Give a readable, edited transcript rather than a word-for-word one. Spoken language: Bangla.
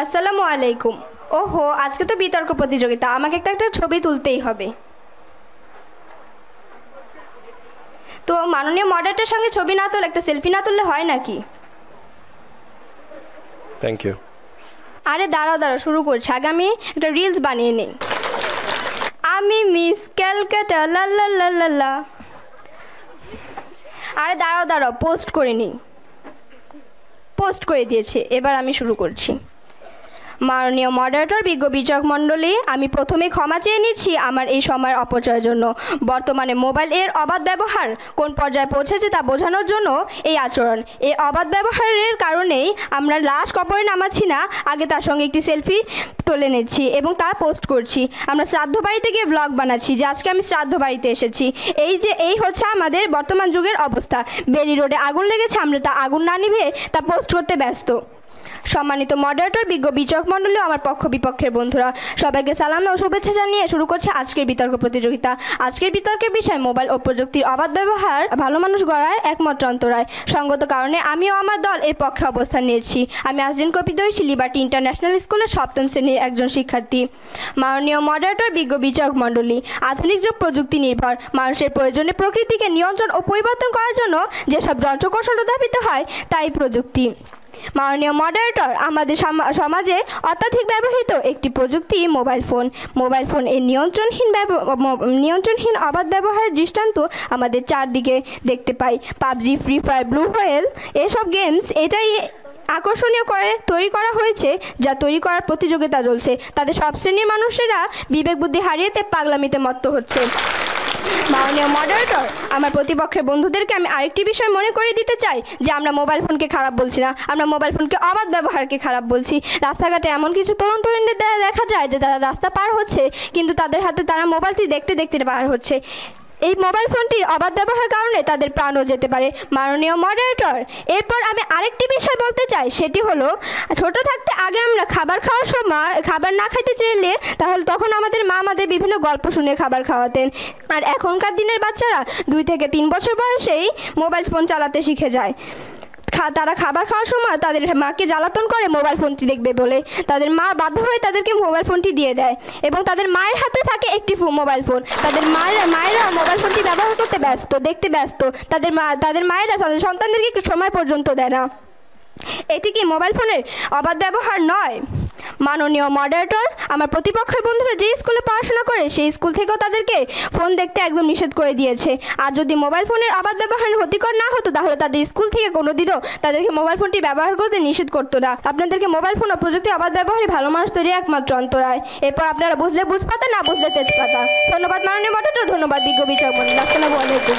আসসালামু আলাইকুম। ওহো, আজকে তো বিতর্ক প্রতিযোগিতা, আমাকে একটা ছবি তুলতেই হবে। তো মাননীয় মডারেটরের সঙ্গে ছবি না তুলে একটা সেলফি না তুললে হয় নাকি? Thank you. আরে দাঁড়াও শুরু করছি, আগে আমি একটা রিলস বানিয়ে নিই। আমি মিস ক্যালকাটা লা লা লা লা লা। আরে দাঁড়াও পোস্ট করে নিই। পোস্ট করে দিয়েছে, এবার আমি শুরু করছি। মাননীয় মডারেটর, বিজ্ঞ বিচারক মণ্ডলী, আমি প্রথমে ক্ষমা চেয়ে নিচ্ছি আমার এই সময়ের অপচয়ের জন্য। বর্তমানে মোবাইল এর অবাধ ব্যবহার কোন পর্যায়ে পৌঁছেছে তা বোঝানোর জন্য এই আচরণ। এই অবাধ ব্যবহারের কারণেই আমরা লাশ কবরে নামাচ্ছি না, আগে তার সঙ্গে একটি সেলফি তুলে নিচ্ছি এবং তা পোস্ট করছি। আমরা শ্রাদ্ধ বাড়িতে গিয়ে ব্লগ বানাচ্ছি যে আজকে আমি শ্রাদ্ধ বাড়িতে এসেছি। এই হচ্ছে আমাদের বর্তমান যুগের অবস্থা। বেলি রোডে আগুন লেগেছে, আমরা তা আগুন না নিভে তা পোস্ট করতে ব্যস্ত। সম্মানিত মডারেটর, বিজ্ঞ বিচারক মণ্ডলী, আমার পক্ষ বিপক্ষের বন্ধুরা, সবাইকে সালাম ও শুভেচ্ছা জানিয়ে শুরু করছে আজকের বিতর্ক প্রতিযোগিতা। আজকের বিতর্কের বিষয় মোবাইল ও প্রযুক্তির অবাধ ব্যবহার ভালো মানুষ গড়ায় একমাত্র অন্তরায়। সঙ্গত কারণে আমিও আমার দল এর পক্ষে অবস্থান নিয়েছি। আমি আজদিন কপিতৈষী লিবার্টি ইন্টারন্যাশনাল স্কুলের 7ম শ্রেণীর একজন শিক্ষার্থী। মাননীয় মডারেটর, বিজ্ঞ বিচারক মণ্ডলী, আধুনিক যুগ প্রযুক্তি নির্ভর। মানুষের প্রয়োজনে প্রকৃতিকে নিয়ন্ত্রণ ও পরিবর্তন করার জন্য যেসব যন্ত্রকৌশল উদ্ভাবিত হয় তাই প্রযুক্তি। মাননীয় মডারেটর, আমাদের সমাজে অত্যাধিক ব্যবহৃত একটি প্রযুক্তি মোবাইল ফোন। মোবাইল ফোন এর নিয়ন্ত্রণহীন অবাধ ব্যবহারের দৃষ্টান্ত আমাদের চারদিকে দেখতে পাই। PUBG, Free Fire, Blue Whale এসব গেমস এটাই আকর্ষণীয় করে তৈরি করা হয়েছে, যা তৈরি করার প্রতিযোগিতা চলছে। তাদের সব শ্রেণীর মানুষেরা বিবেক বুদ্ধি হারিয়ে পাগলামিতে মত্ত হচ্ছে। মাননীয় মডারেটর, আমার প্রতিপক্ষের বন্ধুদেরকে আমি আরেকটি বিষয় মনে করে দিতে চাই যে আমরা মোবাইল ফোনকে খারাপ বলছি না, আমরা মোবাইল ফোনকে অবাধ ব্যবহারকে খারাপ বলছি। রাস্তাঘাটে এমন কিছু তরুণ তরুণীদের দেখা যায় যে তারা রাস্তা পার হচ্ছে, কিন্তু তাদের হাতে তারা মোবাইলটি দেখতে দেখতে পার হচ্ছে। এই মোবাইল ফোনটির অবাধ ব্যবহারের কারণে তাদের প্রাণও যেতে পারে। মাননীয় মডারেটর, এরপর আমি আরেকটি বিষয় বলতে চাই, সেটি হলো ছোট থাকতে আগে আমরা খাবার খাওয়ার সময় খাবার না খাইতে চাইলে তখন আমাদের মা আমাদের বিভিন্ন গল্প শুনে খাবার খাওয়াতেন। আর এখনকার দিনের বাচ্চারা 2 থেকে 3 বছর বয়সেই মোবাইল ফোন চালাতে শিখে যায়। তারা খাবার খাওয়ার সময় তাদের মাকে জ্বালাতন করে মোবাইল ফোনটি দেখবে বলে। তাদের মা বাধ্য হয়ে তাদেরকে মোবাইল ফোনটি দিয়ে দেয় এবং তাদের মায়ের হাতে থাকে একটি মোবাইল ফোন। তাদের মায়েরা মোবাইল ফোনটি ব্যবহার করতে ব্যস্ত, দেখতে ব্যস্ত। তাদের মায়েরা তাদের সন্তানদেরকে একটু সময় পর্যন্ত দেয় না। এটি কি মোবাইল ফোনের অবাধ ব্যবহার নয়? মাননীয় মডারেটর, আমার প্রতিপক্ষের বন্ধুরা যে স্কুলে পড়াশোনা করে সেই স্কুল থেকেও তাদেরকে ফোন দেখতে একদম নিষেধ করে দিয়েছে। আর যদি মোবাইল ফোনের অবাধ ব্যবহার ক্ষতিকর না হতো তাহলে তাদের স্কুল থেকে কোনোদিনও তাদেরকে মোবাইল ফোনটি ব্যবহার করতে নিষেধ করতো না। আপনাদেরকে মোবাইল ফোন ও প্রযুক্তি অবাধ ব্যবহারে ভালো মানুষ তৈরি একমাত্র অন্তরায়। এরপর আপনারা বুঝলে বুঝপাতা, না বুঝলে তেজপাতা। ধন্যবাদ মাননীয় মডারেটর, ধন্যবাদ বিজ্ঞ বিচারক মণ্ডলী। আসসালামু আলাইকুম।